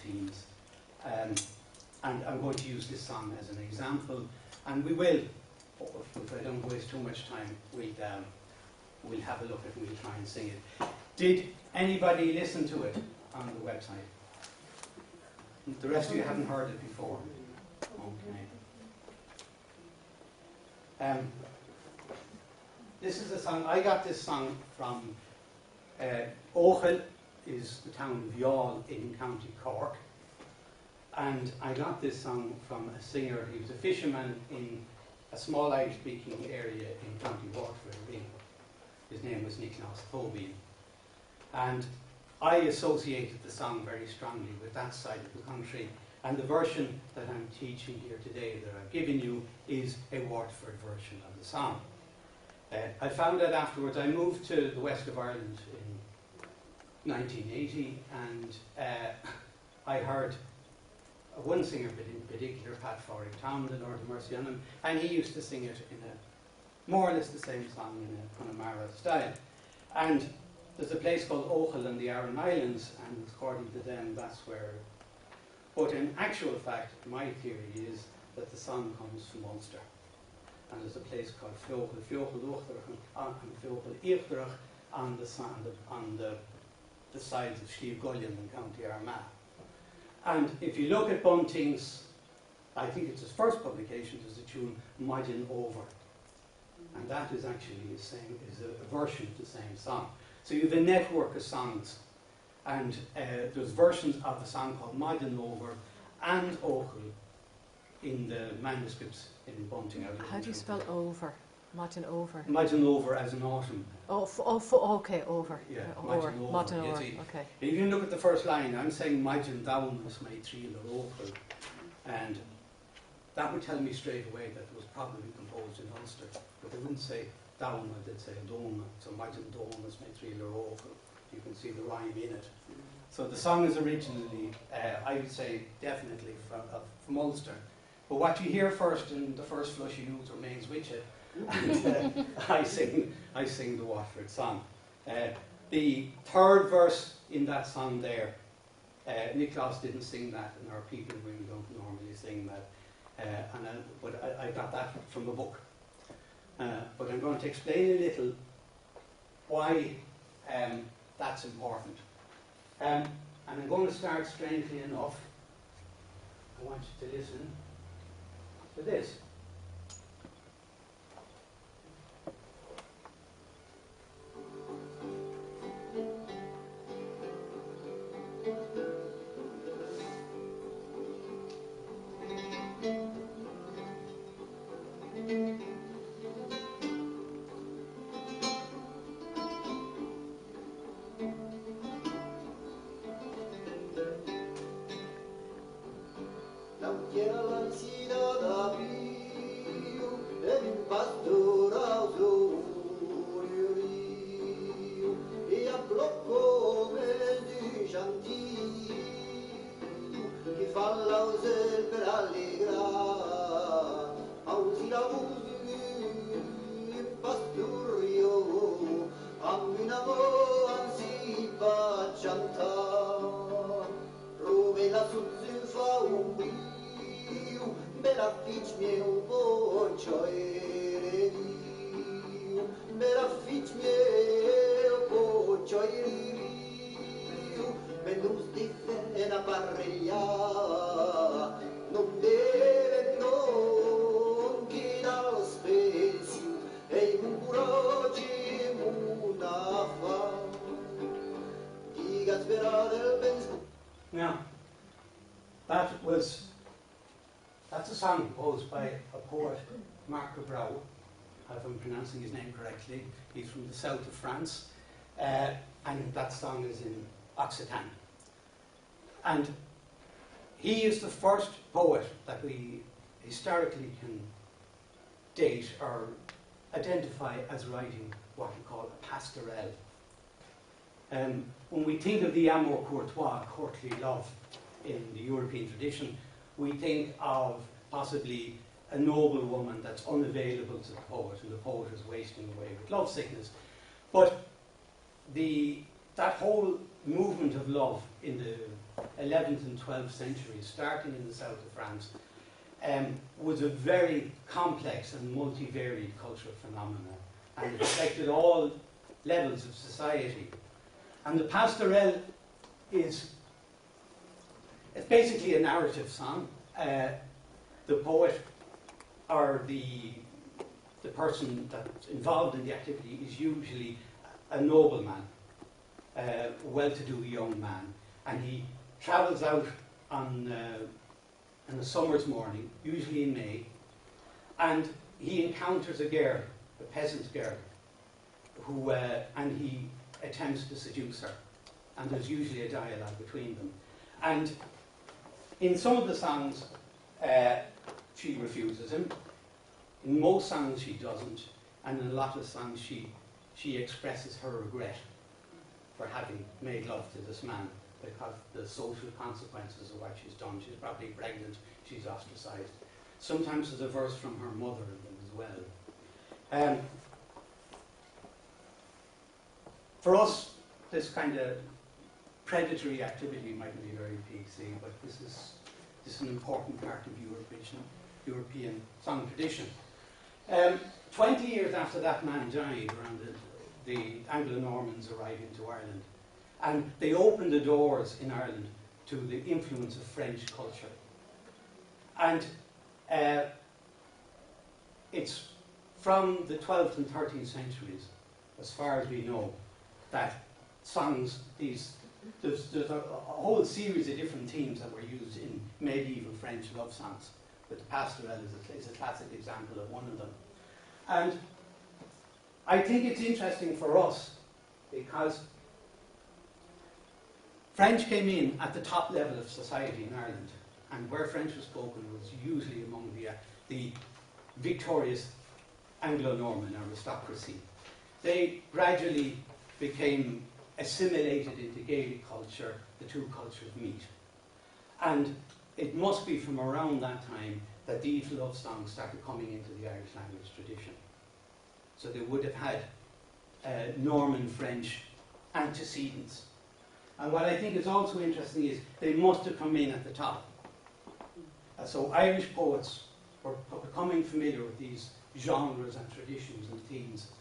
themes. And I'm going to use this song as an example, and we will, if I don't waste too much time, we'll have a look at it and we'll try and sing it. Did anybody listen to it on the website? The rest of you haven't heard it before. Okay. This is a song, I got this song from Óbróithe is the town of Youghal in County Cork. And I got this song from a singer. He was a fisherman in a small Irish-speaking area in County Waterford. His name was Kieran. And I associated the song very strongly with that side of the country. And the version that I'm teaching here today, that I've given you, is a Waterford version of the song. I found out afterwards, I moved to the west of Ireland in 1980, and I heard one singer in particular, Pat Fowling, the Lord of Mercy on him, and he used to sing it in a more or less the same song in a Connemara style. And there's a place called Óbróithe in the Aran Islands, and according to them, that's where. But in actual fact, my theory is that the song comes from Ulster. And there's a place called Fiochel on the sides of Sliabh in County Armagh. And if you look at Bunting's, I think it's his first publication, there's a tune, Maidin Over. And that is actually a version of the same song. So you have a network of songs. And there's versions of a song called Maidin Over and Óbróithe in the manuscripts in Bunting. How do you spell over? Maidin Over? Maidin Over as in autumn. Okay, over. Yeah, Maidin Over, okay. If you look at the first line, I'm saying Maidin Downmas May Trial or Óbróithe. And that would tell me straight away that it was probably composed in Ulster. But they wouldn't say Downma, they'd say Doma. So Maidin Downmas May Trial or Óbróithe. You can see the rhyme in it. So the song is originally, I would say, definitely from Ulster. But what you hear first in the first flush of youth remains with you. And I sing the Waterford song. The third verse in that song there, Nicholas didn't sing that, and our people really don't normally sing that. But I got that from a book. But I'm going to explain a little why that's important. And I'm going to start, strangely enough, I want you to listen to this. Now, that's a song composed by a poet, Marc Brau, if I'm pronouncing his name correctly. He's from the south of France, and that song is in Occitan. And he is the first poet that we historically can date or identify as writing what we call a pastoral. When we think of the amour courtois, courtly love, in the European tradition, we think of possibly a noble woman that's unavailable to the poet, and the poet is wasting away with lovesickness. But the that whole movement of love in the 11th and 12th centuries, starting in the south of France, was a very complex and multivariate cultural phenomenon, and it affected all levels of society. And the pastoral it's basically a narrative song. The poet or the person that's involved in the activity is usually a nobleman, well-to-do young man, and he travels out on a summer's morning, usually in May, and he encounters a girl, a peasant girl, who and he attempts to seduce her, and there's usually a dialogue between them. And in some of the songs, she refuses him. In most songs, she doesn't, and in a lot of songs, she expresses her regret for having made love to this man, because the social consequences of what she's done. She's probably pregnant, she's ostracized. Sometimes there's a verse from her mother in them as well. For us, this kind of predatory activity mightn't be very PC, but this is an important part of European song tradition. 20 years after that man died, around the Anglo-Normans arrived into Ireland, and they opened the doors in Ireland to the influence of French culture. And it's from the 12th and 13th centuries, as far as we know, that songs, there's a whole series of different themes that were used in medieval French love songs, but the pastoral is a classic example of one of them. And I think it's interesting for us because French came in at the top level of society in Ireland, and where French was spoken was usually among the victorious Anglo-Norman aristocracy. They gradually became assimilated into Gaelic culture, the two cultures meet. And it must be from around that time that these love songs started coming into the Irish language tradition. So they would have had Norman French antecedents. And what I think is also interesting is they must have come in at the top. So Irish poets were becoming familiar with these genres and traditions and themes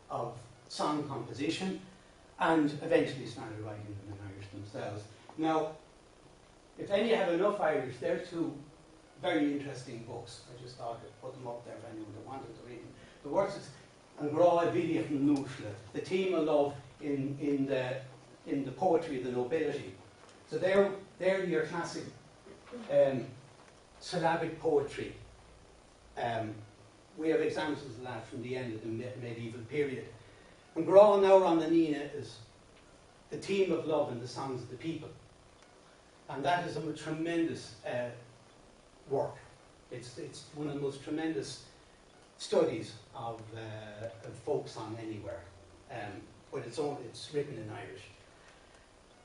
of song composition, and eventually started writing them in Irish themselves. Now, if any have enough Irish, there are two very interesting books. I just thought I'd put them up there for anyone that wanted to read them. The worst is An Grá Bhíoch na Núisle, the theme of love in the poetry of the nobility. So they're your classic syllabic poetry. We have examples of that from the end of the medieval period. And Grá Náir an Nina is the theme of love in the songs of the people. And that is a tremendous work. It's one of the most tremendous studies of folk song anywhere. But it's written in Irish.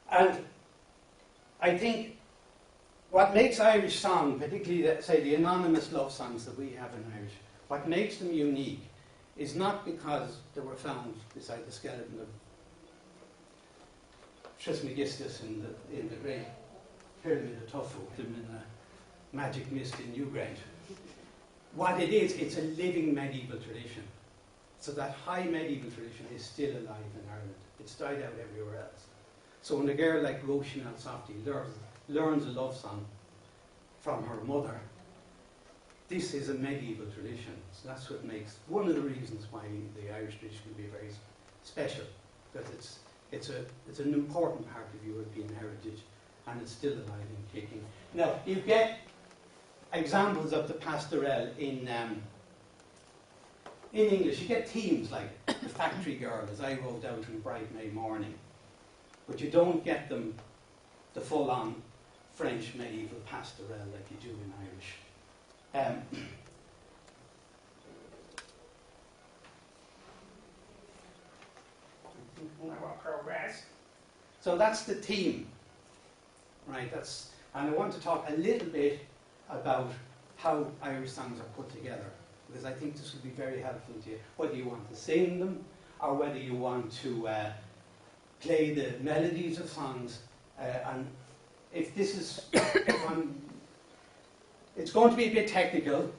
And I think what makes Irish song, particularly, say, the anonymous love songs that we have in Irish, what makes them unique is not because they were found beside the skeleton of Trismegistus in the great pyramid of Tufu, them in a magic mist in Newgrange. What it is, it's a living medieval tradition. So that high medieval tradition is still alive in Ireland. It's died out everywhere else. So when a girl like Roisin Softy learns a love song from her mother, this is a medieval tradition. So that's what makes one of the reasons why the Irish tradition can be very special, because it's an important part of European heritage, and it's still alive and kicking. Now you get examples of the pastoral in English. You get themes like the factory girl, as I wrote out in Bright May Morning, but you don't get them the full-on French medieval pastoral like you do in Irish. Progress. So that's the theme, right? And I want to talk a little bit about how Irish songs are put together, because I think this will be very helpful to you, whether you want to sing them or whether you want to play the melodies of songs, and if this is, it's going to be a bit technical.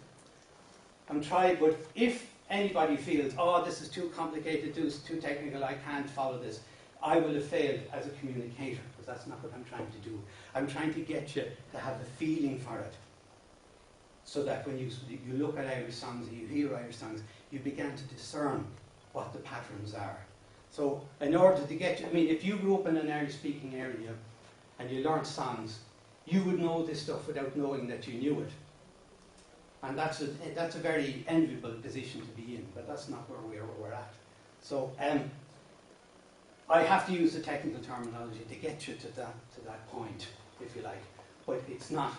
I'm trying, but if anybody feels, oh, this is too complicated, too technical, I can't follow this, I will have failed as a communicator, because that's not what I'm trying to do. I'm trying to get you to have a feeling for it, so that when you look at Irish songs and you hear Irish songs, you begin to discern what the patterns are. So in order to get you, I mean, if you grew up in an Irish-speaking area and you learnt songs, you would know this stuff without knowing that you knew it. And that's a very enviable position to be in, but that's not where we're at. So I have to use the technical terminology to get you to that point, if you like. But it's not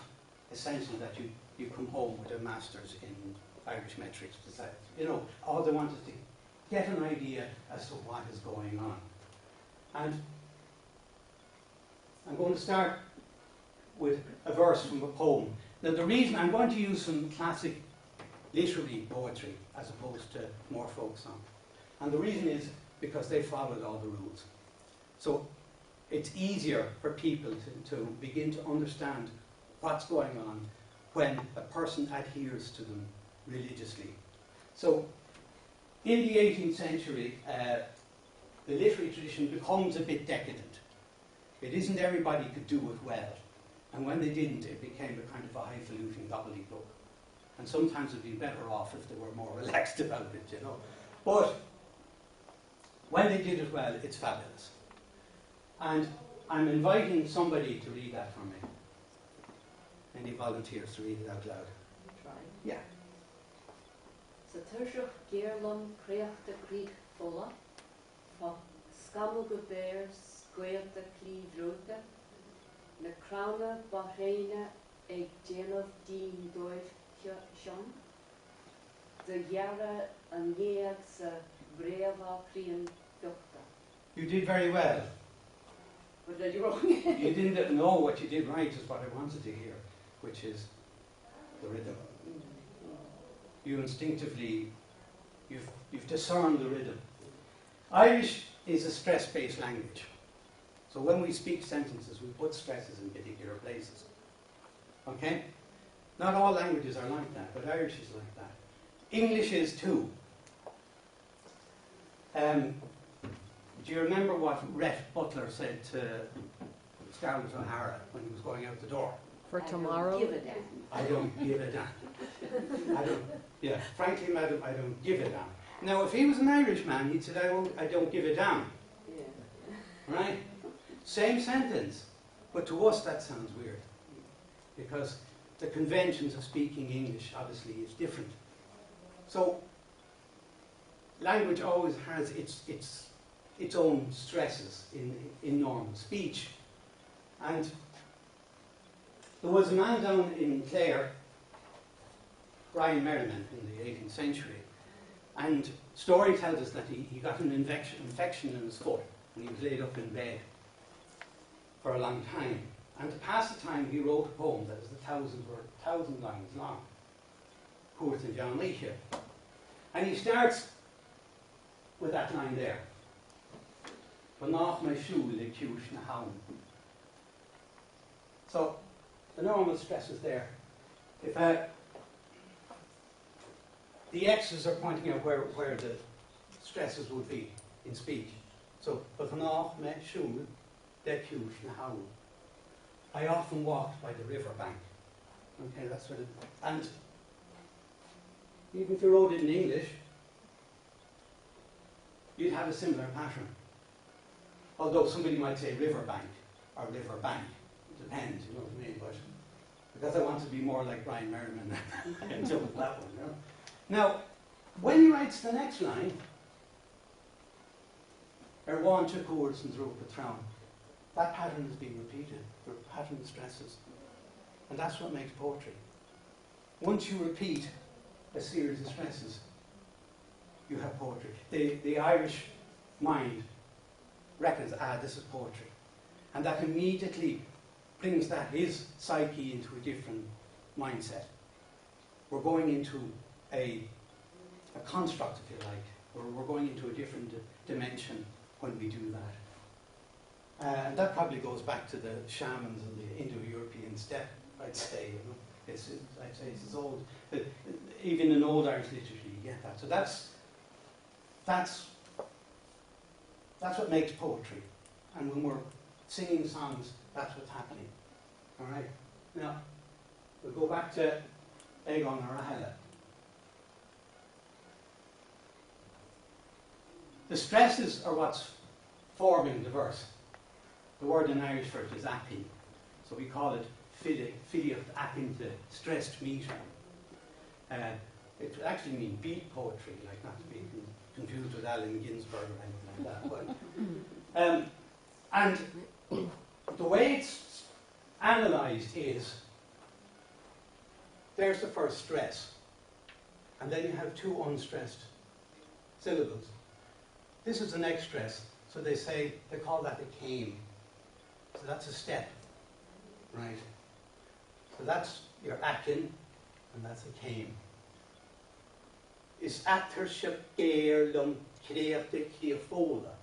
essential that you come home with a master's in Irish metrics. You know, all they want is to get an idea as to what is going on. And I'm going to start with a verse from a poem. Now, the reason I'm going to use some classic literary poetry as opposed to more folk song. And the reason is because they followed all the rules. So it's easier for people to begin to understand what's going on when a person adheres to them religiously. So in the 18th century, the literary tradition becomes a bit decadent. It isn't everybody could do it well. And when they didn't, it became a kind of a highfalutin gobbledygook. And sometimes it would be better off if they were more relaxed about it, you know. But when they did it well, it's fabulous. And I'm inviting somebody to read that for me. Any volunteers to read it out loud? Try. Yeah. Sa tuirseach Géarlon creachta críoch fola, fa scamel go bear scoilta clíomhróta, na crowna bahreine ag déanamh dín dóibh sean, de ghearra an ghéag sa bréamha crían dochta. You did very well. What did I do wrong? You didn't know what you did right is what I wanted to hear, which is the rhythm. You instinctively, you've discerned the rhythm. Irish is a stress-based language. So when we speak sentences, we put stresses in particular places. Okay? Not all languages are like that, but Irish is like that. English is too. Do you remember what Rhett Butler said to Scarlett O'Hara when he was going out the door? For tomorrow? I don't give a damn. I don't give a damn. I don't. Yeah. Frankly, madam, I don't give a damn. Now, if he was an Irishman, he'd say, I don't give a damn. Yeah. Right? Same sentence, but to us that sounds weird, because the conventions of speaking English obviously is different. So language always has its own stresses in normal speech. And there was a man down in Clare, Brian Merriman, in the 18th century, and story tells us that he got an infection in his foot and he was laid up in bed for a long time. And to pass the time, he wrote a poem that is 1,000 lines long, Poet and John Leahy. And he starts with that line there. Van off my shoe, le cúis na haun. So, the normal stress is there. If the X's are pointing out where the stresses would be in speech. So, van off my shoe, le cúis na haun. I often walked by the river bank. Okay, that's what it, and even if you wrote it in English, you'd have a similar pattern. Although somebody might say river bank or river bank. It depends, you know what I mean? But because I want to be more like Brian Merriman and do with that one, you know? Now, when he writes the next line, Erwan took words and threw a throne, that pattern is being repeated. The pattern stresses. And that's what makes poetry. Once you repeat a series of stresses, you have poetry. The Irish mind reckons, this is poetry. And that immediately brings his psyche into a different mindset. We're going into a construct, if you like, or we're going into a different dimension when we do that. And that probably goes back to the shamans and the Indo-European steppe, I'd say. You know, I'd say it's as old. Even in old Irish literature, you get that. So that's what makes poetry. And when we're singing songs, that's what's happening. All right. Now we'll go back to Éamonn Ó Bróithe. The stresses are what's forming the verse. The word in Irish for it is apping. So we call it filiocht apping to stressed meter. It would actually mean beat poetry, like not to be confused with Allen Ginsberg or anything like that. And the way it's analysed is, there's the first stress, and then you have two unstressed syllables. This is the next stress, so they call that a came. So that's a step, right? So that's your akin, and that's a came. Is atar ship gair lum create fola.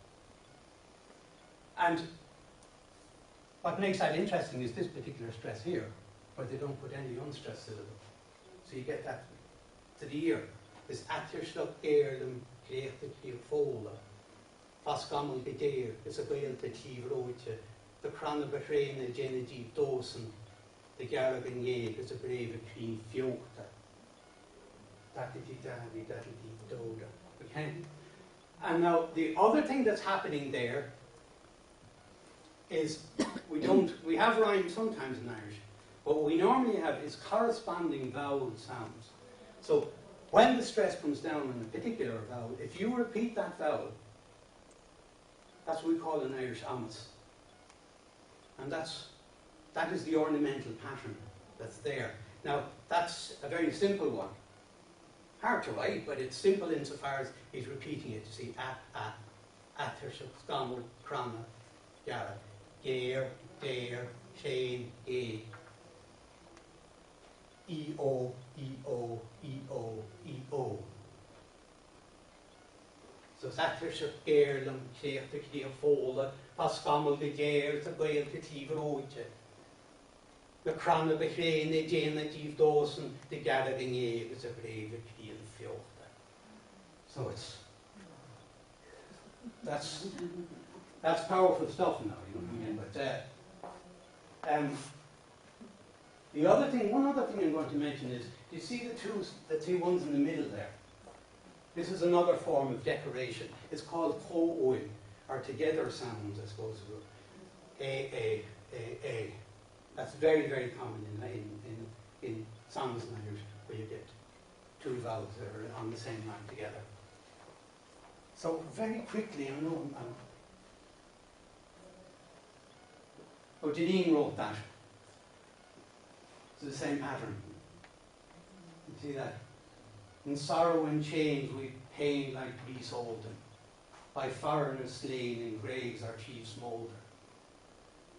And what makes that interesting is this particular stress here, where they don't put any unstressed syllable. So you get that to the ear. Is atar ship gair lum create fola. Pascamal Gair is a Gael to Tivroche, the Crown of Bahrain, the Genevieve Dawson, the Garrigan Yeg is a brave Queen Fiocta. Doda. Okay? And now the other thing that's happening there is we have rhymes sometimes in Irish, but what we normally have is corresponding vowel sounds. So when the stress comes down on a particular vowel, if you repeat that vowel, that's what we call an Irish amos. And that is the ornamental pattern that's there. Now, that's a very simple one. Hard to write, but it's simple insofar as he's repeating it. You see, atir, scamal, crana, gara, gair, dair, shane, e. E-O, E-O, E-O, E-O. So atar ship gair lum create the fola, pascamal the gair to Gael to Tivroche. The crown of the Bahrain, the Genevieve Dawson, the Garrigan Yeg is a brave Queen Fiocta. So that's powerful stuff now, you know what I mean? But one other thing I'm going to mention is, do you see the two ones in the middle there? This is another form of decoration. It's called co-oil, or together sounds, I suppose. A. That's very, very common in songs in Irish, where you get two vowels that are on the same line together. So very quickly, I know Janine wrote that. It's the same pattern. You see that? In sorrow and change we pain like beasts olden, by foreigners slain in graves our chiefs moulder.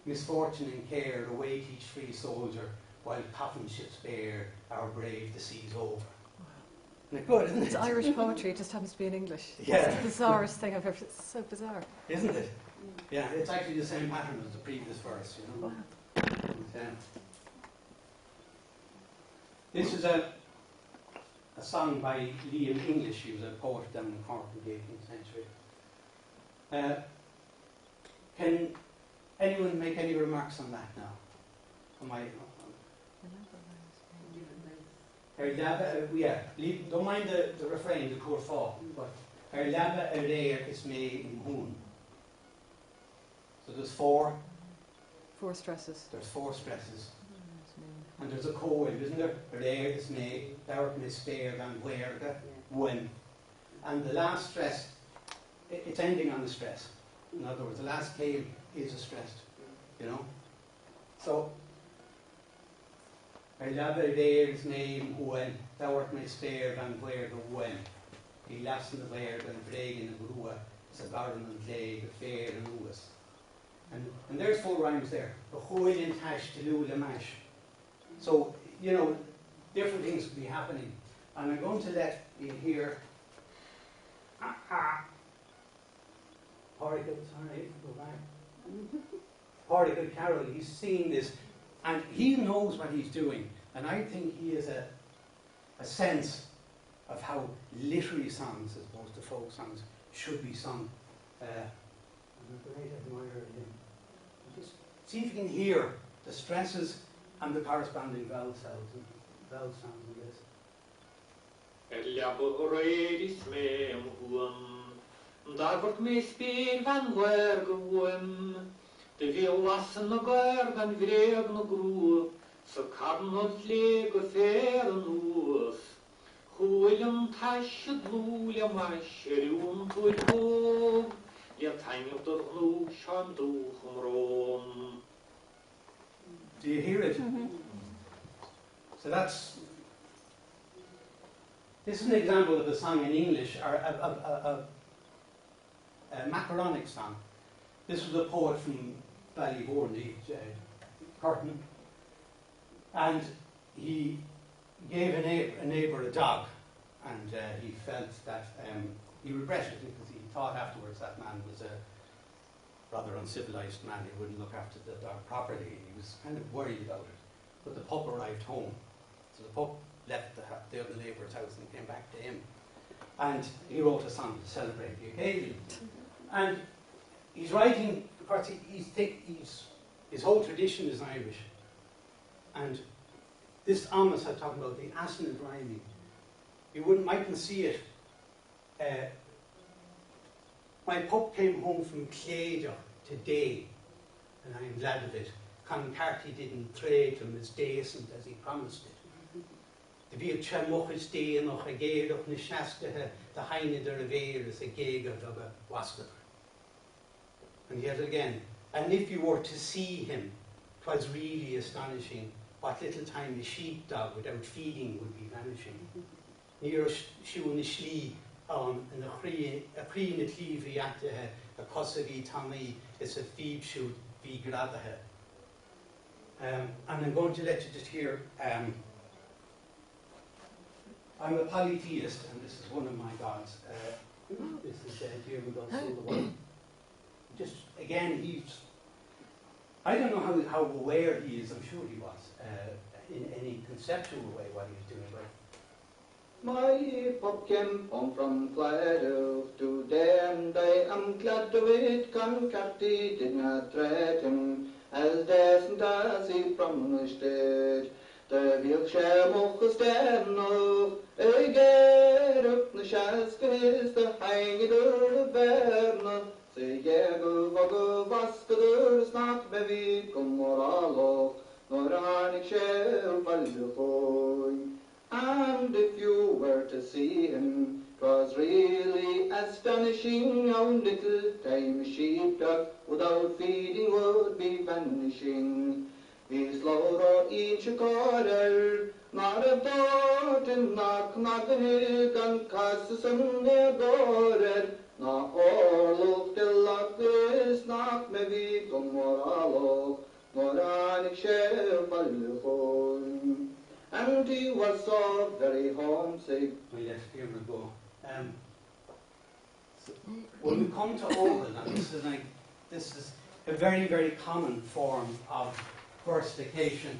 Misfortune and care await each free soldier, while coffin ships bear our brave the seas over. Isn't it good, isn't it? It's Irish poetry, it just happens to be in English. Yeah. It's the bizarrest thing I've ever. It's so bizarre. Isn't it? Yeah, it's actually the same pattern as the previous verse, you know. Wow. This is a song by Liam English. He was a poet down in Cork in the 18th century. Can anyone make any remarks on that now? Don't mind the refrain, the cor fa, but her lava air is me in hoon. So there's four stresses. There's four stresses. And there's a coil, isn't there? Air is me, dark me spare and where when. And the last stress, it's ending on the stress. In other words, the last came is a stressed, you know. So I love Air's name when thou art my spare and where the when. He laughs in the bear and brag in the grua, Sabaran and Clay, the fair and Lewis. And there's four rhymes there. The whole in tash to lula mash. So, you know, different things could be happening. And I'm going to let you hear Particle, sorry, go back. Particle Carol, he's seeing this, and he knows what he's doing. And I think he has a sense of how literary songs, as opposed to folk songs, should be sung. I'm a great admirer of him. Just see if you can hear the stresses and the corresponding vowel sounds in this. Dagort me speel van wergewum, de veel wassen no gur van vreg no groe, so carnot lege feren oos. Huilum tasje dlule masjerium tuil hoog, je tangelt er no shan duchum rom. Do you hear it? So this is an example of a song in English, or a macaronic song. This was a poet from Ballybourne, Curtin, and he gave a neighbour a dog, and he felt that he regretted it because he thought afterwards that man was a rather uncivilised man. He wouldn't look after the dog properly. He was kind of worried about it. But the pup arrived home, so the pup left the other neighbour's house and came back to him, and he wrote a song to celebrate the occasion. And he's writing, of course, his whole tradition is Irish. And this Amos I'm talking about, the assonant rhyming, you mightn't see it. My pup came home from Cléideach today, and I'm glad of it. Concarty didn't trade him as decent as he promised it. The bhí tremochas déanach a géadach na seastathe the haine der a véir is a géagad of a wascadar. And yet again, and if you were to see him, 'twas really astonishing what little time a sheepdog without feeding would be vanishing. Níor siú na slí an a chrí na tlíomh atathe a cosa bhí tamí is a feed siúd bhí gradathe. And I'm going to let you just hear, I'm a polytheist, and this is one of my gods. This is Éamonn Ó Bróithe. Just again, I don't know how aware he is, I'm sure he was, in any conceptual way what he was doing, but My pup came home from Glasgow today, and I am glad of it. Concarty did not treat him as decent as he promised it. The bhíoh sé mochas déanach a géadach na seastathe the haingidar a bhéarna. Say go vago vascador snack bevi comoralo, nor anik share palhoy. And if you were to see him, 'twas really astonishing how little time a sheepdog without feeding would be vanishing. His Laura each a quarter, not a dort and knock a hig and cast a Sunday door. Na orlog de lagis nach me vi comoralo, nor anik share palhoy. And he was so very homesick. we let Kieran go. So when we come to Owen, and this is a very, very common form of versification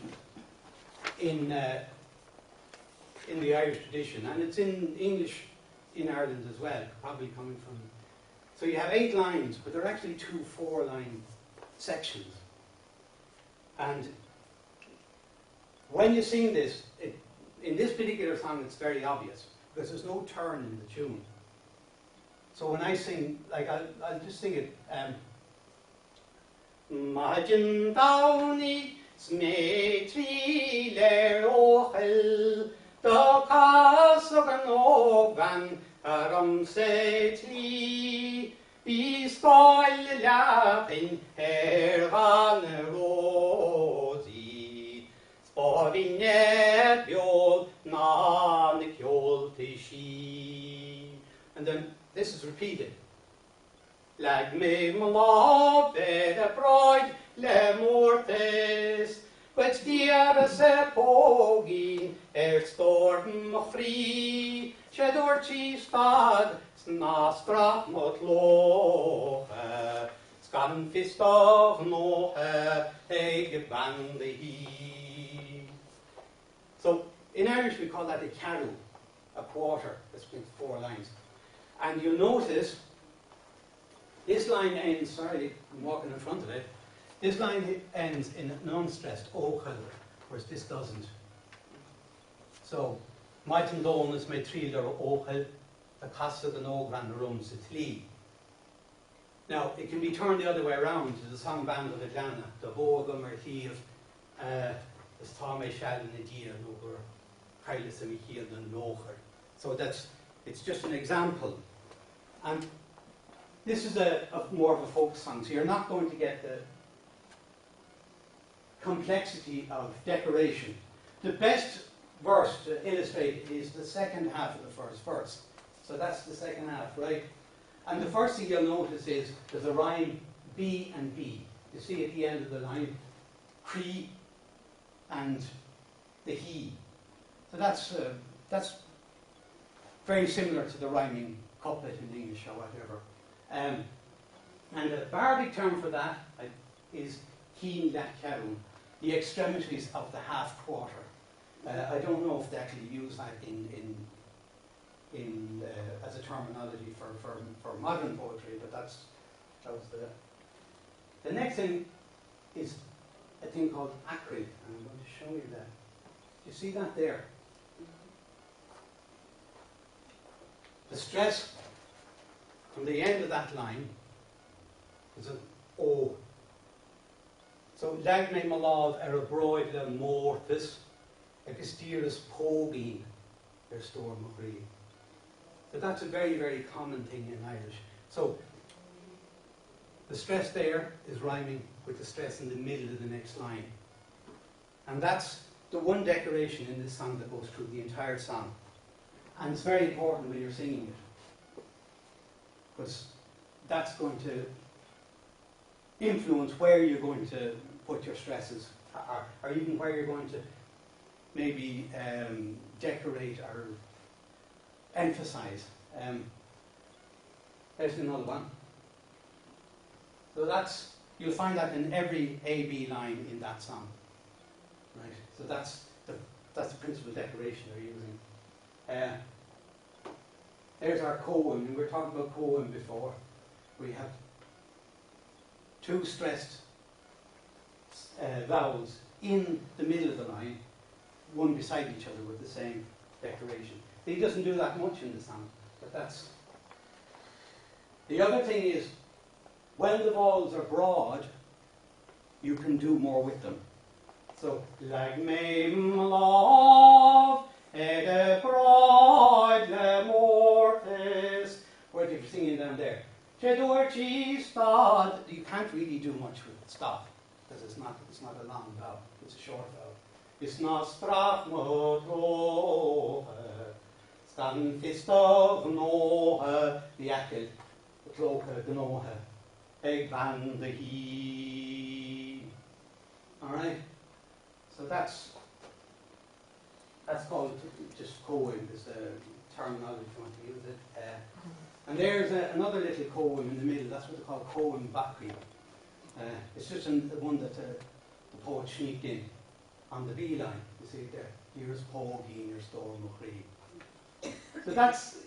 in the Irish tradition, and it's in English in Ireland as well, probably coming from. So you have 8 lines, but they're actually 2 4-line sections. And when you sing this, in this particular song, it's very obvious because there's no turn in the tune. So when I sing, like I'll just sing it. Majin Downy Smetri Ler Ochel Da Casogan Ogan Aram Setli Bi Scoil Lapin Hergan Rosi Spavine Bjol Nan Kjol Tishi. And then this is repeated. Lag me love the bride le mortis, but dear se pogin storm free, shedor chi stad snastra mot loche, Scan fistach no eg ban the he. So in Irish we call that a caru, a quarter. That's been 4 lines. And you'll notice this line ends, sorry, I'm walking in front of it. This line ends in an unstressed ochel, whereas this doesn't. So, Maiten Donis me trilder ochel, the casa the no grand room sitli. Now, it can be turned the other way around to the song band of Atlanta, the Vogum or Heave, the Stormy Shall in the Deer, over Kailis and Michiel and Locher. So it's just an example. And this is more of a folk song, so you're not going to get the complexity of decoration. The best verse to illustrate it is the second half of the first verse. So that's the second half, right? And the first thing you'll notice is there's a rhyme B and B. You see at the end of the line, Cree and the he. So that's very similar to the rhyming couplet in English or whatever. And the bardic term for that is Keen that Kieran, the extremities of the half quarter. I don't know if they actually use that as a terminology for modern poetry, but that was the next thing is a thing called acrid, and I'm going to show you that. Do you see that there? The stress on the end of that line is an O. So, lag me malav a Bróithe mortis, agus dyrus pogin storm machri. So that's a very, very common thing in Irish. So the stress there is rhyming with the stress in the middle of the next line. And that's the one decoration in this song that goes through the entire song. And it's very important when you're singing it, because that's going to influence where you're going to put your stresses, or even where you're going to maybe decorate or emphasize. There's another one. So you'll find that in every A-B line in that song. Right? So that's the principal decoration they're using. There's our koan. We were talking about koan before. We have 2 stressed vowels in the middle of the line, one beside each other with the same decoration. He doesn't do that much in the song, but that's... The other thing is, when the vowels are broad, you can do more with them. So, like me love, a Bróithe mortis. Where if you're singing down there, you can't really do much with it. Stop, because it's not a long vowel. It's a short vowel. It's not strach mo stan fistog nohe the akil the cloke the nohe eg van the he. All right. So that's called just koan, is the terminology if you want to use it. And there's another little koan in the middle. That's what they call koan bakri. It's just the one that the poet sneaked in on the B line. You see it there. Here's Pogin, your storm machri. So that's,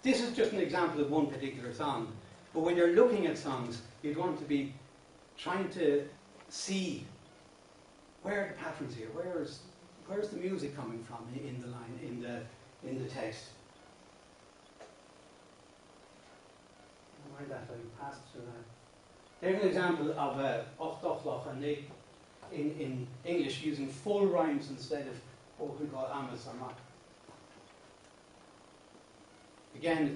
this is just an example of one particular song. But when you're looking at songs, you'd want to be trying to see where are the patterns here. Where's the music coming from in the line, in the text. Why that I passed through that. There's an example of Ochdochlach, and they in English using full rhymes instead of what we call amas or mak. Again,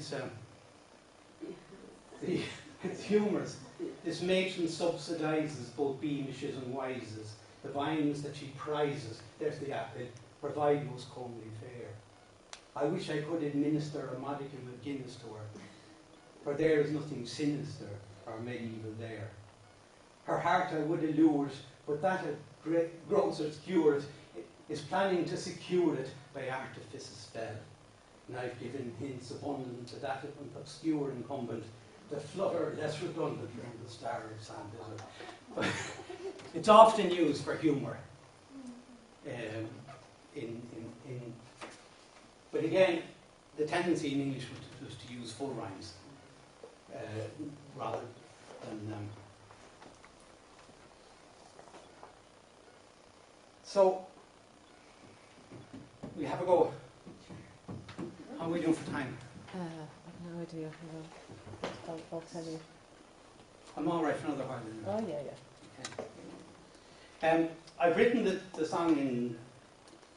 it's humorous. This matron subsidises both beamishes and wises. The vines that she prizes, there's the apple, provide most comely fare. I wish I could administer a modicum of Guinness to her, for there is nothing sinister or medieval there. Her heart I would allure it, but that it grows obscured, is planning to secure it by artifice's spell. And I've given hints abundant to that obscure incumbent, the flutter, less redundant than the star sound, is it? But it's often used for humour. But again, the tendency in English was to use full rhymes rather than. So we have a go. How are we doing for time? I've no idea. I'll tell you. I'm all right for another while. Oh, yeah. Okay. I've written the song in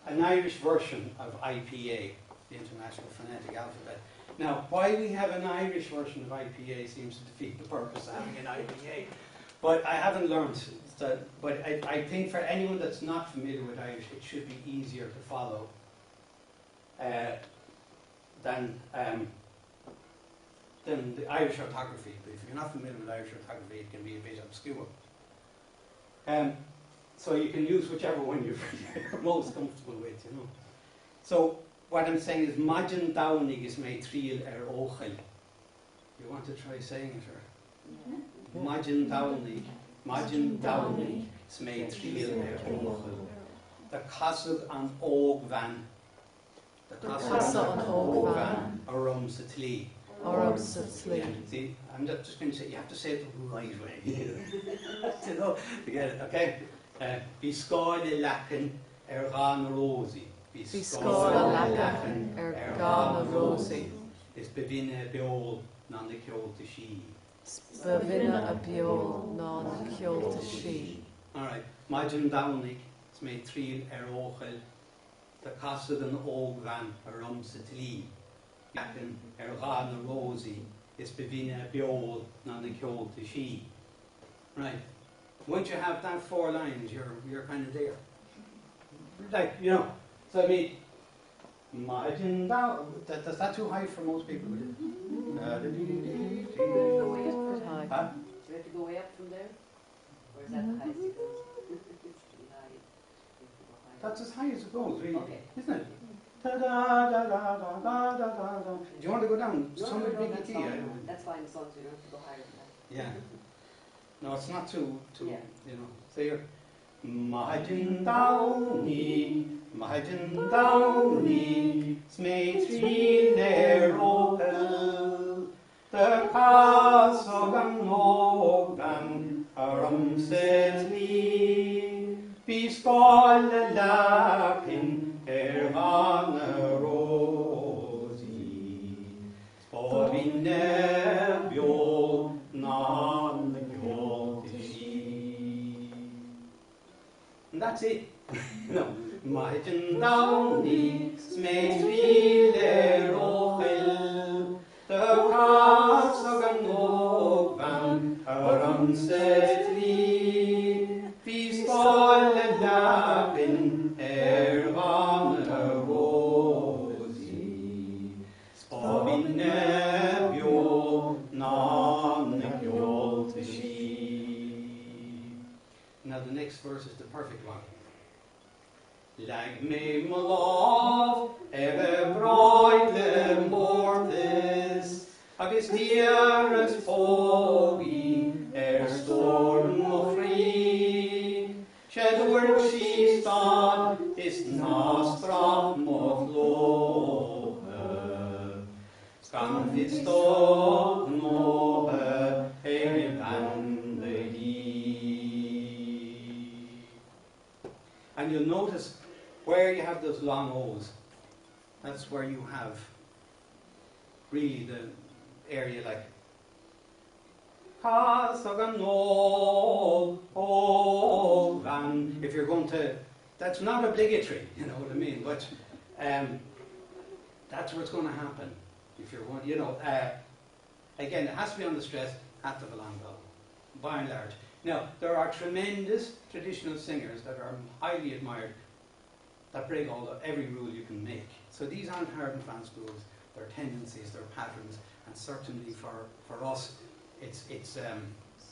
an Irish version of IPA, the International Phonetic Alphabet. Now, why we have an Irish version of IPA seems to defeat the purpose of having an IPA. But I haven't learned that. But I think for anyone that's not familiar with Irish, it should be easier to follow than the Irish orthography. But if you're not familiar with Irish orthography, it can be a bit obscure. So you can use whichever one you're most comfortable with, you know. So what I'm saying is, Majin Downig is made trial ochel. You want to try saying it, or? Majin Downig is made trial ochel. The castle and og van. The castle and og van. Arum satli. See, I'm just going to say, you have to say it the right way. You know, you get it, okay? Scoil rosi. Scoil rosi. Is bevine beol nan de kjol to she. Bevine a beol nan kjol to she. All right. Majin Downig is made trial ochel. The castle and og van arum satli. Lachen rosi is bevine beol nan de kjol to she. Right. Once you have that 4 lines, you're kind of there. Like, you know. So I mean, imagine that. Is that too high for most people? Do you have to go way up? High. Do you have to go way up from there? Or is that the highest it goes? It's pretty high. You have to go higher. That's as high as it goes, really. Okay. Isn't it? Da da da da da da da da. Do you want to go down? No, Somebody big that's key. fine. That's fine, as long as you don't have to go higher than that. Yeah. No, it's not too, Yeah. you know. So you're Majin Downy, smee three ochel, the castle and ogan, arum setli, be Scoil lapin, van rosi, spobine bio, nan and that's it. No. Majin Downy, smee three ochel, the castle and ogan, arum setli, be Scoil lapin, van rosi, spobine bio, nan kjol to she. Now the next verse is the perfect one. Lag me my love, Bróithe mortis, agus dearest fogi, storm of free. Shed word she stad is nostra motlohe, scan it stod nohe, and you'll notice where you have those long O's, that's where you have really the area like if you're going to, that's not obligatory, you know what I mean, but that's what's going to happen if you're going, you know, again, it has to be on the stress after the long vowel, by and large. Now, there are tremendous traditional singers that are highly admired that break every rule you can make. So these aren't hard and fast rules. They're tendencies, they're patterns, and certainly for us, it's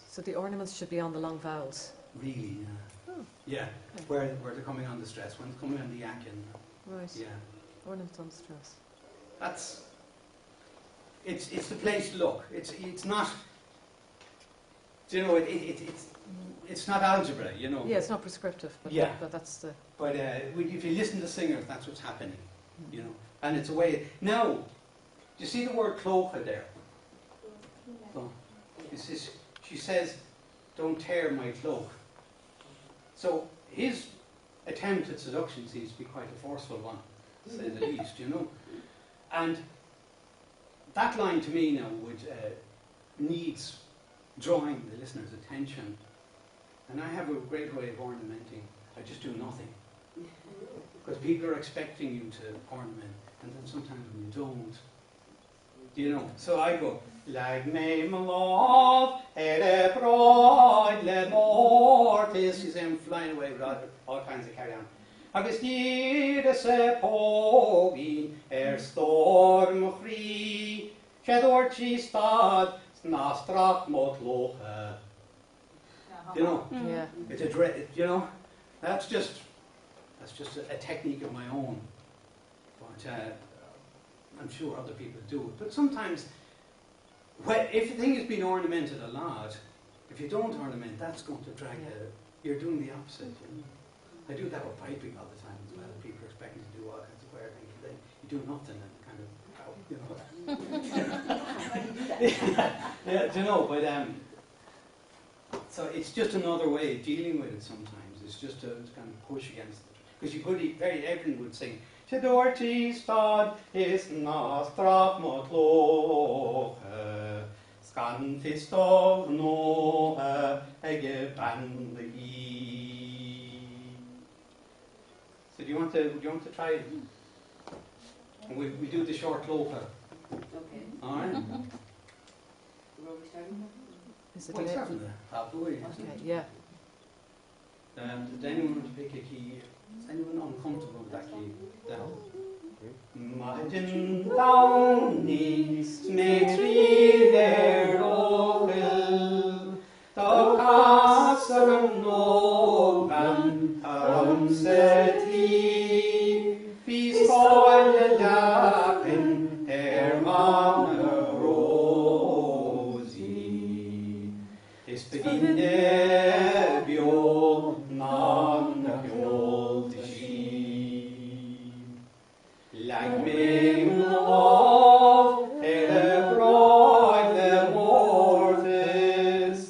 So the ornaments should be on the long vowels. really, Oh. yeah, Okay. where they're coming on the stress, when it's coming on the akin, Right. yeah. Ornaments on stress. That's it's the place to look. It's not, you know, it's not algebra, you know. Yeah, it's not prescriptive, but, Yeah. but that's the... But if you listen to singers, that's what's happening, you know. And it's a way. Now, do you see the word clócha there? So, she says, "Don't tear my cloak." So his attempt at seduction seems to be quite a forceful one, to say the least, you know. And that line to me now would needs drawing the listener's attention. And I have a great way of ornamenting. I just do nothing. Because people are expecting you to ornament, and then sometimes when you don't, you know. So I go, like me my love, a bride le mortis. You see him flying away with all kinds of carry on. Agus dír se pógin storm chrí, Chedorchi stad nastrach mot locha. You know, Yeah. it's a dread. You know, that's just a technique of my own. But I'm sure other people do it. But sometimes, if a thing has been ornamented a lot, if you don't ornament, that's going to drag you're doing the opposite. You know? I do that with piping all the time as well. People expect me to do all kinds of weird things. Then you do nothing and yeah, do you know? But so it's just another way of dealing with it. Sometimes it's just to kind of push against it, because you could everyone would sing. Chedorchi stad is nastrach mot locha, scan fistov noha ege bandagi. So do you want to try it? And we do the short locha. Okay. All right. Where are we starting? Is it Well, a start bit? from the top, do we? Okay, yeah. Does anyone want to pick a key? Is anyone uncomfortable with that key? Down. Imagine down knees, make three their oil. The castle no ban set he. Be Scoil the lappin, Éamonn Ó Bróithe. Is begin bio non behold she. Like me love, a bride the mortis,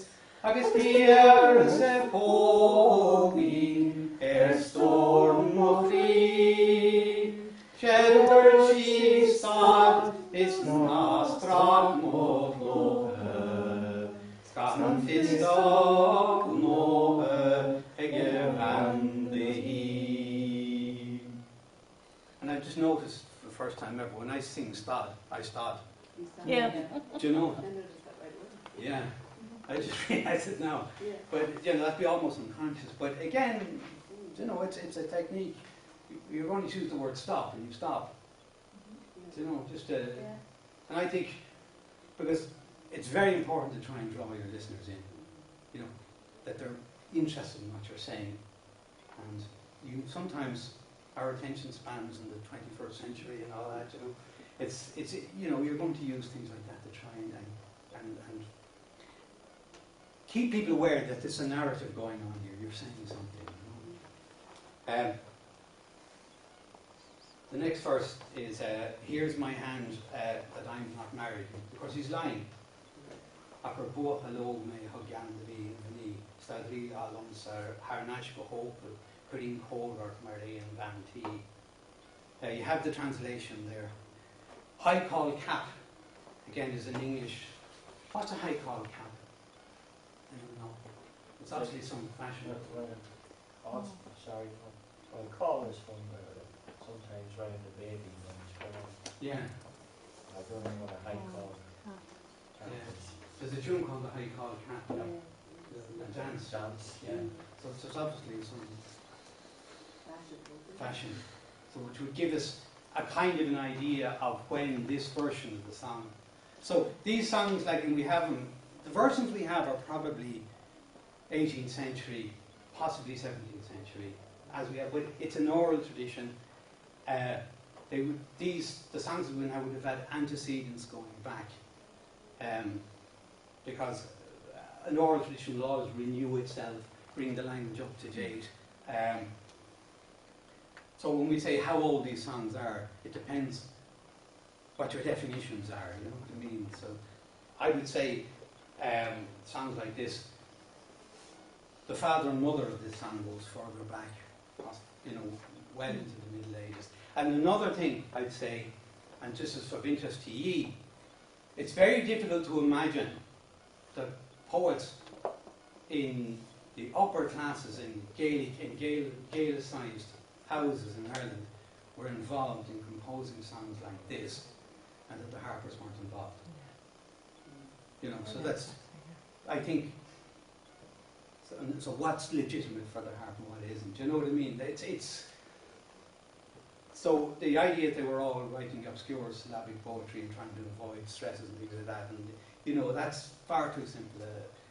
agus dear se pógin, storm chrí. Chedorchi stad is nastrach mot locha, scan fistov noha ege bandagi. And I've just noticed for the first time ever, when I sing stad, I stad. Yeah. Do you know? I noticed that right away. Yeah. I just realised it now. Yeah. But, you know, that'd be almost unconscious. But again, you know, it's a technique. You're going to use the word stop, and you stop. You know, just and I think, because it's very important to try and draw your listeners in, you know, that they're interested in what you're saying. And you sometimes, our attention spans in the 21st century and all that, you know, it's you know, you're going to use things like that to try and keep people aware that there's a narrative going on here. You're saying something, you know. The next verse is, here's my hand that I'm not married. Of course, he's lying. Acker boch hallo me hogyan de vi ni stadri alons harnash behopel kurin kolvert marie and vanti. You have the translation there. High call cap, again, is in English. What's a high call cap? I don't know. It's obviously some fashion. Sorry, when call is from sometimes around the baby when it's born. Yeah. I don't know what a high call Yeah. There's a tune called the High Call Cat. Yeah. A dance. Yeah. So it's obviously some fashion. So which would give us a kind of an idea of when this version of the song. So these songs, like we have them, the versions we have are probably 18th century, possibly 17th century, as we have. But it's an oral tradition. the songs we now would have had antecedents going back, because an oral tradition will always renew itself, bring the language up to date. So when we say how old these songs are, it depends what your definitions are, you know what I mean? So I would say songs like this, the father and mother of this song goes further back, you know, well into the Middle Ages. And another thing I'd say, and just as of interest to ye, it's very difficult to imagine that poets in the upper classes in Gaelicised houses in Ireland were involved in composing songs like this, and that the harpers weren't involved. You know, so that's, I think, so what's legitimate for the harp and what isn't? Do you know what I mean? So the idea that they were all writing obscure syllabic poetry and trying to avoid stresses and things like that, and you know, that's far too simple,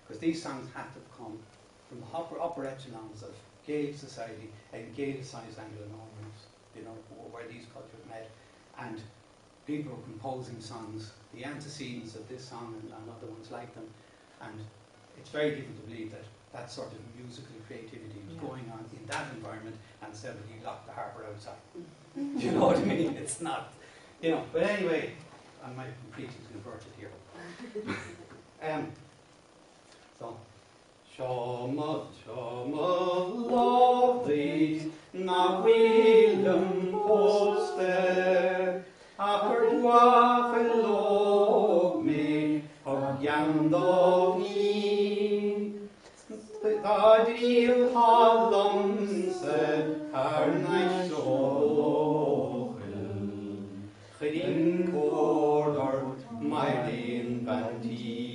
because these songs had to come from the upper echelons of Gaelic society and Gaelicised Anglo-Normans, you know, where these cultures met, and people were composing songs, the antecedents of this song and other ones like them, and it's very difficult to believe that that sort of musical creativity was going on in that environment, and somebody locked the harper outside. Do you know what I mean? It's not, you know. But anyway, I might completely converted here. So, Shomod, lovely, na Willem poster, Aper dwafel me, of Yandovni. Dadriel Hallonse, Arnai Shochel, Chedin Kordor, Mylin Banti.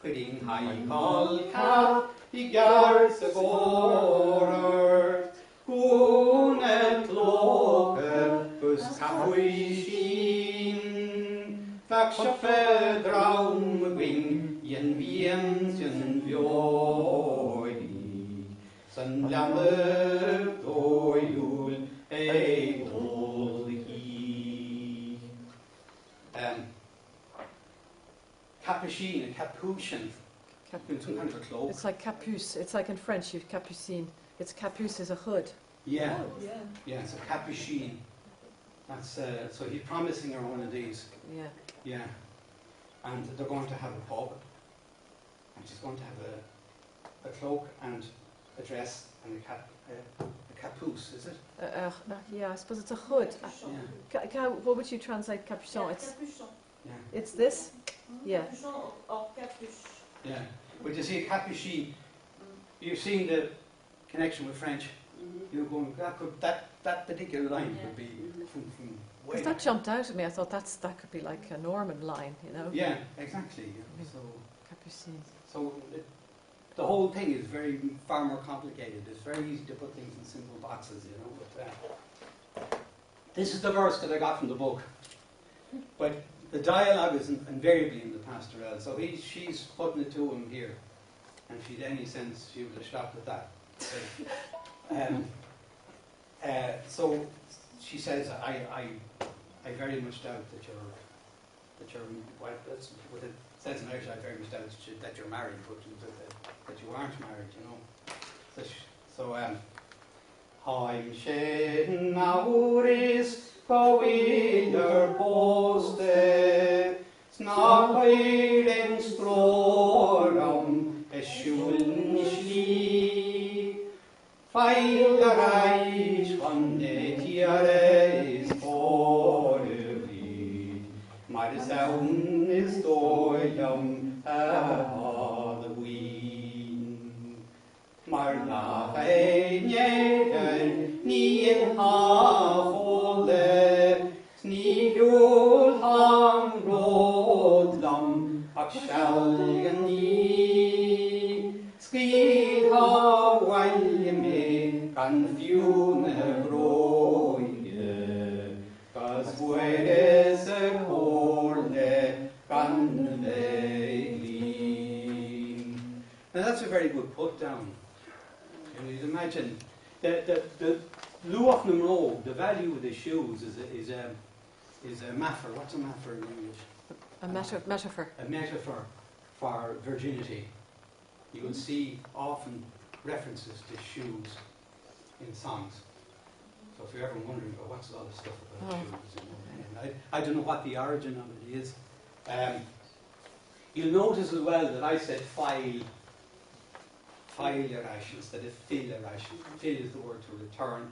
Chedin Haikal Kaf, gCláirseach, Gunet Loke, Gus Cahuishin, Vakshafe Draum Wing, Yen Viens Yen Vioi, San Lande Doilul Eidolhi. Capuchin, a capuchin. Some kind of a cloak. It's like capuce. It's like in French, you've capucine. It's capuce is a hood. Yeah. Oh, yeah. Yeah, it's a capuchin. That's so he's promising her one of these. Yeah. Yeah. And they're going to have a pub. And she's going to have a cloak and a dress and a capuce, is it? Yeah, I suppose it's a hood. Yeah. What would you translate capuchon? Capuchon. Yeah. It's this? Yeah. Capuchon or capuche. Yeah. But you see, a capuchin, you've seen the connection with French. You're going, that particular line could be from way Because that jumped out at me. I thought that could be like a Norman line, you know? Yeah, exactly. Yeah. Capucine. So the whole thing is far more complicated. It's very easy to put things in simple boxes, you know. But this is the verse that I got from the book. But the dialogue is invariably in the pastoral. So she's putting it to him here. And if she'd any sense, she would have stopped at that. So she says, I very much doubt that you're well, that's what it says in Irish. I very much doubt that you're married, but that you aren't married, you know. So I'm shed nauris Cowiler poste, Snappeiren strorum, Eschulnishli, Feilgereich von der Tieres Vorlevid, my sound is doilum Halloween. Marna Heinjegen, nie in Hafole, Sniegul ham Rodlam, Akschalgen nie, Skid Hawaii me, Confune Broye, Gas Bueres a Corne, Canveglin. Now that's a very good put down. Can you imagine the Luach na mró, the value of the shoes is a metaphor. What's a metaphor in English? A metaphor. A metaphor for virginity. You will see often references to shoes in songs. So if you're ever wondering about what's all this stuff about shoes, and I don't know what the origin of it is. You'll notice as well that I said file instead of fil. Fil is the word to return.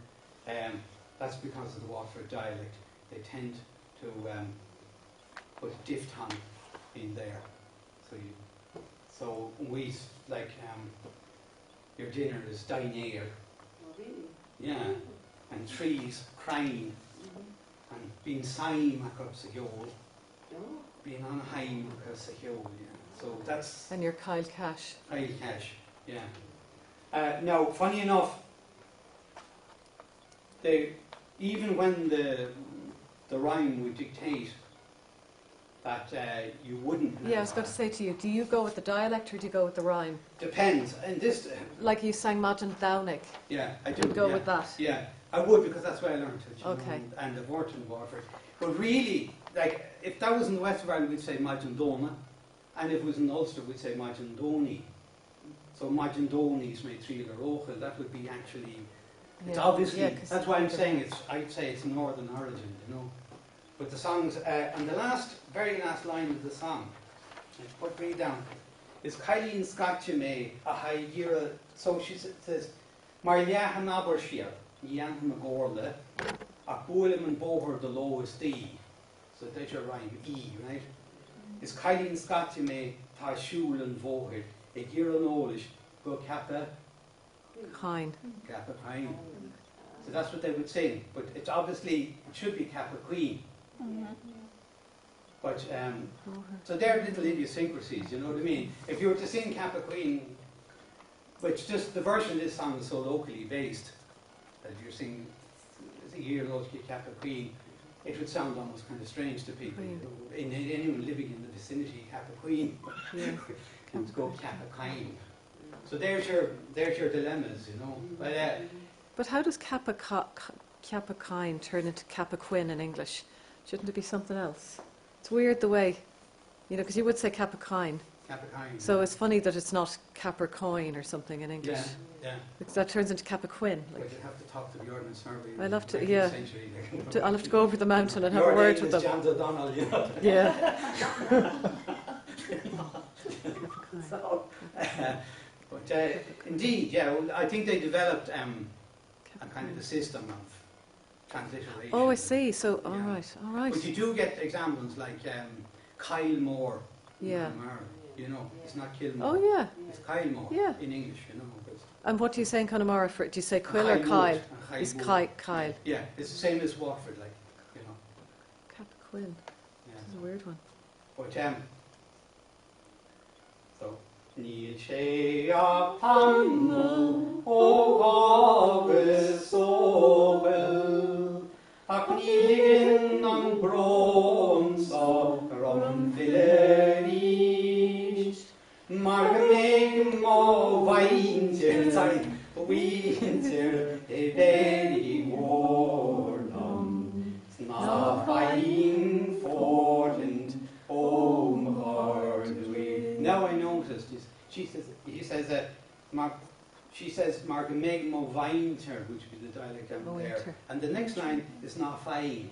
That's because of the Waterford dialect. They tend to put a diphthong in there. So we like your dinner is diner. Oh, really? Yeah. And trees crying. And being sign across the hill. Oh. Being on a high across the hill. Yeah. So that's And your Kyle Cash. Kyle Cash. Yeah. Now, funny enough, even when the rhyme would dictate that you wouldn't. Yeah, I was going to say to you, do you go with the dialect or do you go with the rhyme? Depends. And this. Like you sang Madden Downick. Yeah, I do. You'd go yeah. with that? Yeah, I would because that's where I learned it. Okay. And I've worked in Waterford. But really, like, if that was in the West of Ireland, we'd say Majandona. And if it was in Ulster, we'd say Majandoni. So Majandoni's made three of Ochel. That would be actually. It's obviously. Yeah, 'cause that's why I'm saying it's. I'd say it's Northern origin, you know. But the songs and the very last line of the song, I put me down, is Kylie Scotcha me a high year. So she says, Marliahan Abershire, Yan Magorla, a Bulim and Boher the lowest E. So that's your rhyme, E, right? Is Kylie Scotcha me ta shul and voher, a year and olish, go kappa. Hein. Kappa Pine. So that's what they would sing. But it's obviously, it should be Kappa Queen. But, so they're little idiosyncrasies, you know what I mean? If you were to sing Kappa Queen, which just, the version of this song is so locally based, that you're singing, a year old Kappa Queen, it would sound almost kind of strange to people. Anyone living in the vicinity, Kappa Queen, Yeah. and go Kappa Queen. So there's your dilemmas, you know. But how does Kappa Kine turn into Kappa Quinn in English? Shouldn't it be something else? It's weird the way, you know, because you would say Kappa Kine. Kappa Queen. So it's funny that it's not Kappa Coin or something in English. Yeah. Because that turns into Kappa Quinn. But you have to talk to the Ordnance Survey. I'll have to, 19th yeah. century, I'll have to go over the mountain and have a Your word name with is them. John O'Donnell, you know. Yeah. So, but indeed, yeah, well, I think they developed a kind of a system of transliteration. Oh, I see. So, all Yeah. right, all right. But you do get examples like Kylemore. Yeah. You know, it's not Kilmore. Oh, yeah. It's Kylemore Yeah. in English, you know. And what do you say in Connemara for it? Do you say Quill or Kyle? It's Kyle. Yeah, it's the same as Watford, like, you know. Kappa Quinn. Yeah. This is a weird one. But so Níl sé a panmú ó agus óbel ach níl an brons ar an fileríst mar go má bhaintir bhaintir é bhéí mórlam ná bhain fórland Now I noticed, she says Marga meg mo vainter, which would be the dialect down there. And the next line is not fine.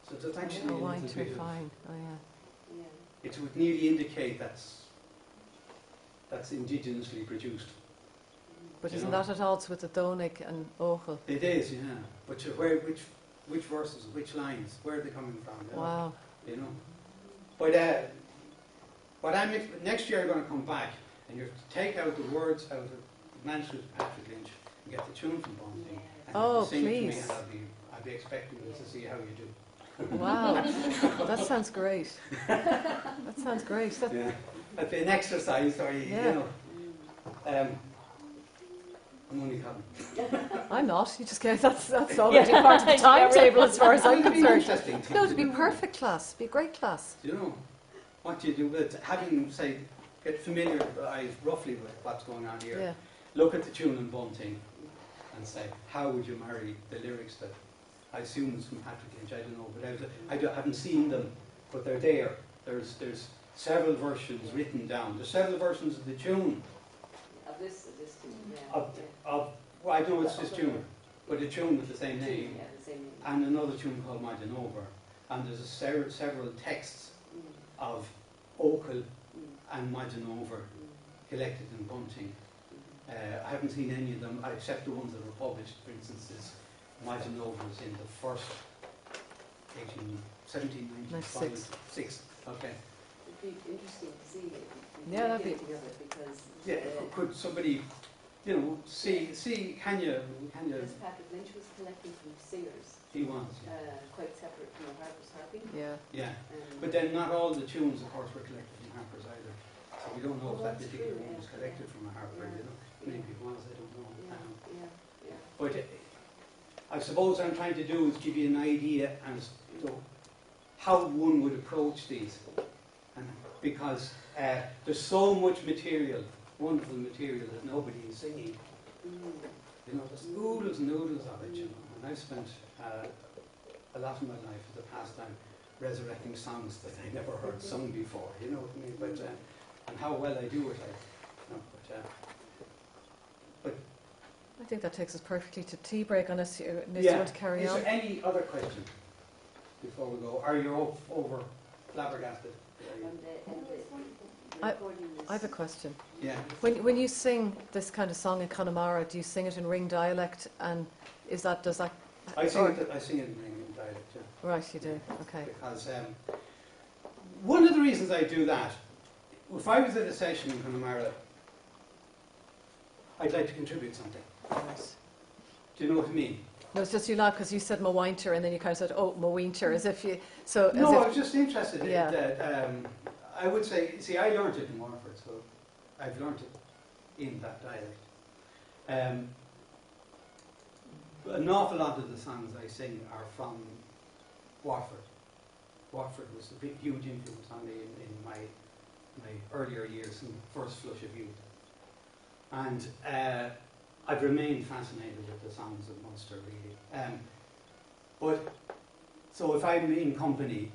So it's actually a little bit of, fine. Oh, yeah. Yeah. it would nearly indicate that's indigenously produced. But You isn't know? that at odds with the Donic and Ochel? It is, yeah. But which verses, which lines, where are they coming from? You know? Wow. You know. But next year I'm going to come back and you have to take out the words out of the manuscript of Patrick Lynch and get the tune from Bunting. And Oh, sing it to me please. and I'll be expecting to see how you do. Wow. That sounds great. That sounds great. Yeah. That'd be an exercise, Yeah. you know. I'm only having. I'm not. You just get that's already part of the timetable as far as I'm It'd be concerned. interesting. No, it'd be perfect class. It'd be a great class. You know, what you do with having, say, get familiar roughly with what's going on here. Yeah. Look at the tune and Bunting and say, how would you marry the lyrics that I assume is from Patrick Lynch, I don't know, but I haven't seen them, but they're there. There's several versions written down. There's several versions of the tune. Of this tune, yeah. Well, I know it's this tune, but a tune with the same name, Yeah, the same name. and another tune called Imagine Over. And there's several texts of Oakhill and Imagine Over collected in Bunting. I haven't seen any of them, except the ones that were published. For instance, Imagine Over is in the first 1795. 6. Okay. It'd be interesting to see it. Yeah, that'd be. Together because Could somebody, see? Can you? because Patrick Lynch was collecting from singers, He was. quite separate from the Harper's harping. Yeah. Yeah. But then not all the tunes, of course, were collected from Harper's either. So we don't know if that That's particular true, one was collected from a Harper. Maybe it was. I don't know. But I suppose what I'm trying to do is give you an idea as to how one would approach these, and because there's so much material, wonderful material that nobody is singing. There's oodles and oodles of it. And I've spent a lot of my life as a pastime resurrecting songs that I never heard sung before. You know what I mean? But and how well I do it, but I think that takes us perfectly to tea break, unless you want to carry Is on. there any other question before we go? Are you over flabbergasted? I have a question. Yeah. When you sing this kind of song in Connemara, do you sing it in ring dialect? And does that? I sing it in ring dialect. Yeah. Right, you do. Okay. Because one of the reasons I do that, if I was at a session in Connemara, I'd like to contribute something. Right. Do you know what I mean? No, it's just you laugh because you said Mawinter and then you kind of said, oh, Mawinter, as if you. So. No, I was just interested in Yeah. that. I would say, I learned it in Waterford, so I've learned it in that dialect. An awful lot of the songs I sing are from Waterford. Waterford was a big, huge influence on me in my earlier years, in the first flush of youth. And I've remained fascinated with the songs of Munster, really. So if I'm in company,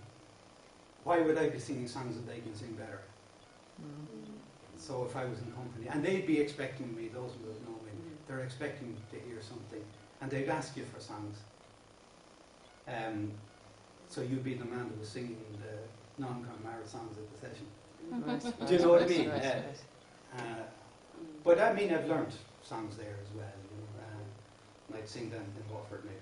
why would I be singing songs that they can sing better? So if I was in company, and they'd be expecting me, those who know me, they're expecting to hear something, and they'd ask you for songs. So you'd be the man who was singing the non-Connemara songs at the session. Right, Do you know what I mean? right. But I mean, I've learned songs there as well. And I'd sing them in Waterford maybe.